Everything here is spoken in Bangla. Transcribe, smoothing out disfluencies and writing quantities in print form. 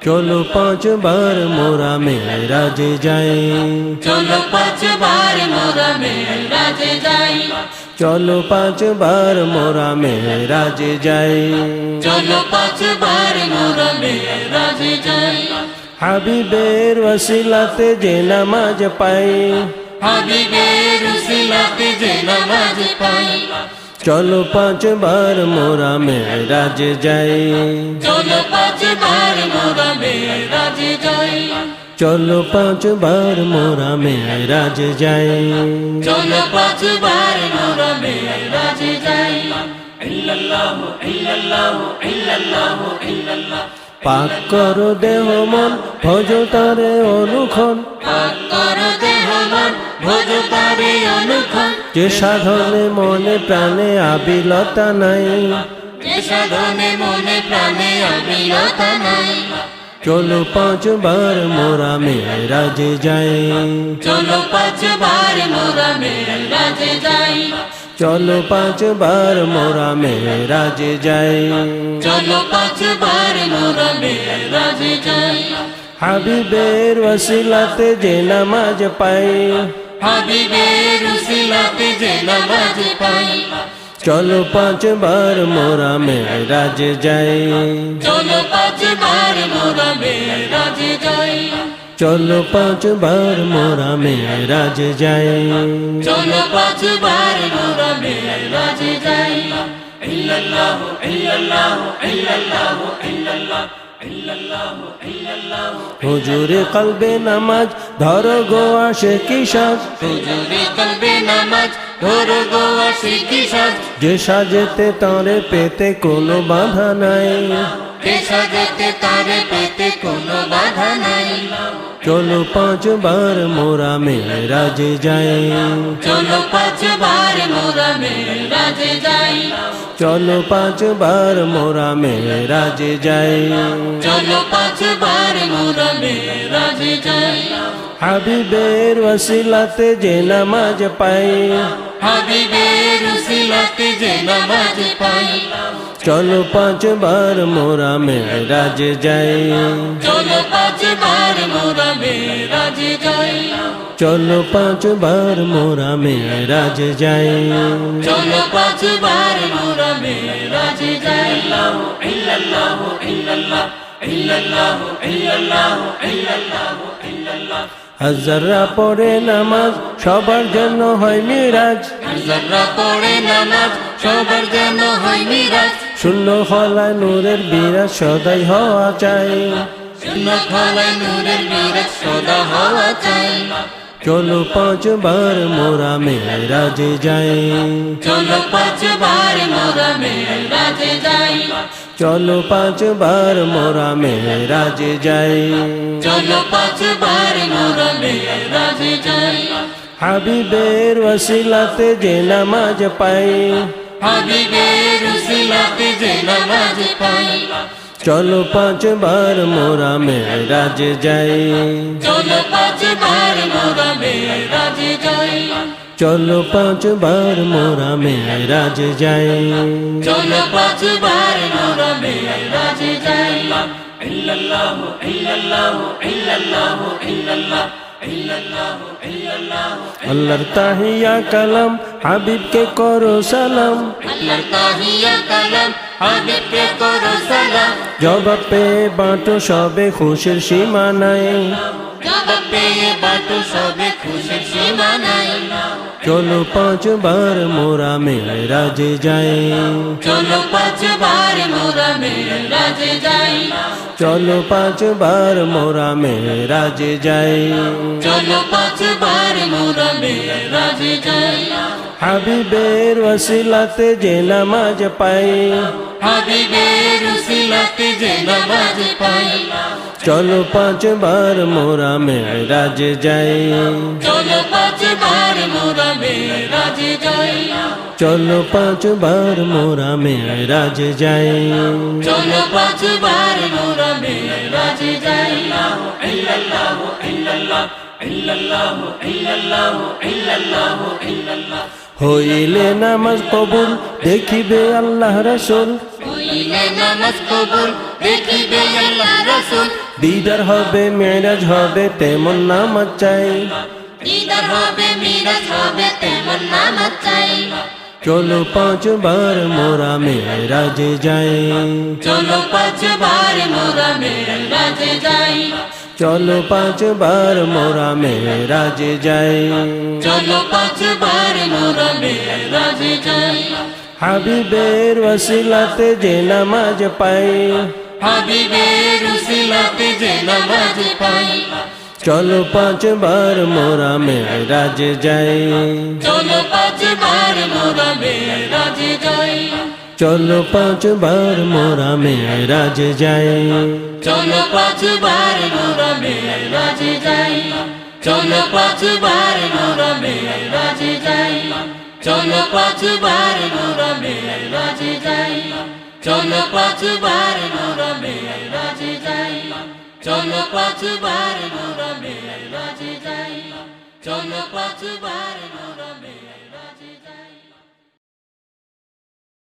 চলো পাঁচবার মোরা মেরাজে যাই, চলো পাঁচবার মোরা মেরাজে যাই, চলো পাঁচবার মোরা মেরাজে যাই। চলো পাঁচবার মোরা মেরাজে যাই। হাবিবের ওসিলাতে যে নামাজ পাই, হাবিবের উসিলাতে যে নামাজ পাই। চলো পাঁচবার মোরা মেরাজে যাই, চলো পাঁচবার মোরা মেরাজে যাই, চলো পাঁচবার মোরা মেরাজে যাই। চলো পাঁচবার মোরা মেরাজে যাই। পাক করো দেহ মন ভজ তারে অনুক্ষণ, পাক করো দেহ মন ভজ তারে অনুক্ষণ। যে সাধনে মনে প্রাণে আবিলতা নাই, যে সাধনে মনে প্রাণে অবিরতা নাই। চলো পাঁচবার মোরা মেরাজে যাই, চলো পাঁচবার মোরা মেরাজে যাই, চলো পাঁচবার মোরা মেরাজে যাই। চলো পাঁচবার মোরা মেরাজে যাই। হাবিবের ওসিলাতে যে নামাজ পাই, হাবিবের উসিলাতে যে নামাজ পাই। চলো পাঁচবার মোরা মেরাজে যাই, চলো পাঁচবার মোরা মেরাজে যাই, চলো পাঁচবার মোরা মেরাজে যাই। চলো পাঁচবার মোরা মেরাজে যাই। হুজুরে কলবে নামাজ ধরো গো আসে কি সাজ, হুজুরে কলবে নামাজ ধরো গো আসে কি সাজ। যে সাজেতে তারে পেতে কোনো বাধা নাই, যে সাজেতে তারে পেতে কোনো বাধা নাই। চলো পাঁচবার মোরা মেরাজে যাই, চলো পাঁচবার মোরা মেরাজে যাই, চলো পাঁচবার মোরা মেরাজে যাই। চলো পাঁচবার মোরা মেরাজে যাই। হাবিবের ওসিলাতে যে নামাজ পাই, হাবিবের উসিলাতে যে নামাজ পাই। চলো পাঁচবার মোরা মেরাজে যাই, চলো পাঁচবার মোরা মেরাজে যাই, চলো পাঁচবার মোরা মেরাজে যাই। চলো পাঁচবার মোরা মেরাজে যাই। হাজাররা পড়ে নামাজ সবার জন্য হয় মিরাজ, যারা পড়ে নামাজ সবার যেন হয় মিরাজ। শূন্য খোলায় নূরের বিরাজ সদাই হওয়া চাই। শূন্য খোলায় নূরের বিরাজ সদা হওয়া চাই। চলো পাঁচবার মোরা মেরাজে যাই, চলো পাঁচবার মোরা মেরাজে যাই, চলো পাঁচবার মোরা মেরাজে যাই। চলো পাঁচবার মোরা মেরাজে যাই। হাবিবের ওসিলাতে যে নামাজ পাই, হাবিবের উসিলাতে যে নামাজ পাই। চলো পাঁচবার মোরা মেরাজে যাই, চলো পাঁচবার মোরা মেরাজে যাই, চলো পাঁচবার মোরা মেরাজে যাই। চলো পাঁচবার মোরা মেরাজে যাই। আল্লাহর তাহিয়া কালাম হাবিবকে করো সালাম, আল্লাহর তাহিয়া কালাম হাবিবকে করো সালাম। জবাব পেয়ে বাঁটো সবে খুশির সীমা নাই। জবাব পেয়ে বাটো সবে খুশির সীমা নাই। চলো পাঁচবার মোরা মেরাজে যাই, চলো পাঁচবার মোরা মেরাজে যাই, চলো পাঁচবার মোরা মেরাজে যাই। চলো পাঁচবার মোরা মেরাজে যাই। হাবিবের ওসিলাতে যে নামাজ পাই, হাবিবের উসিলাতে যে নামাজ পাই। চলো পাঁচবার মোরা মেরাজে যাই, চলো পাঁচবার মোরা মেরাজে যাই, চলো পাঁচবার মোরা মেরাজে যাই। চলো পাঁচবার মোরা মেরাজে যাই। হইলে নামাজ কবুল দেখিবে আল্লাহ রাসূল হইলে নামাজ কবুল দেখিবে আল্লাহ রাসূল দিদার হবে মেরাজ হবে তেমন নামাজ চাই দিদার হবে মিরাজ হবে তেমন নামাজ চাই চলো 5 বার মোরা মেরাজে যাই চলো 5 বার মোরা মেরাজে যাই চলো 5 বার মোরা মেরাজে যাই চলো 5 বার মোরা মেরাজে যাই হাবিবের ওসিলাতে যে নামাজ পাই হাবিবের উসিলাতে যে নামাজ পাই চলো 5 বার মোরা মেরাজে যাই চলো 5 বার মোরা মেরাজে যাই চলো 5 বার মোরা মেরাজে যাই চলো 5 বার মোরা মেরাজে যাই চলো 5 বার মোরা মেরাজে যাই চলো 5 বার মোরা মেরাজে যাই চলো 5 বার মোরা মেরাজে যাই চলো 5 বার মোরা মেরাজে যাই চলো 5 বার মোরা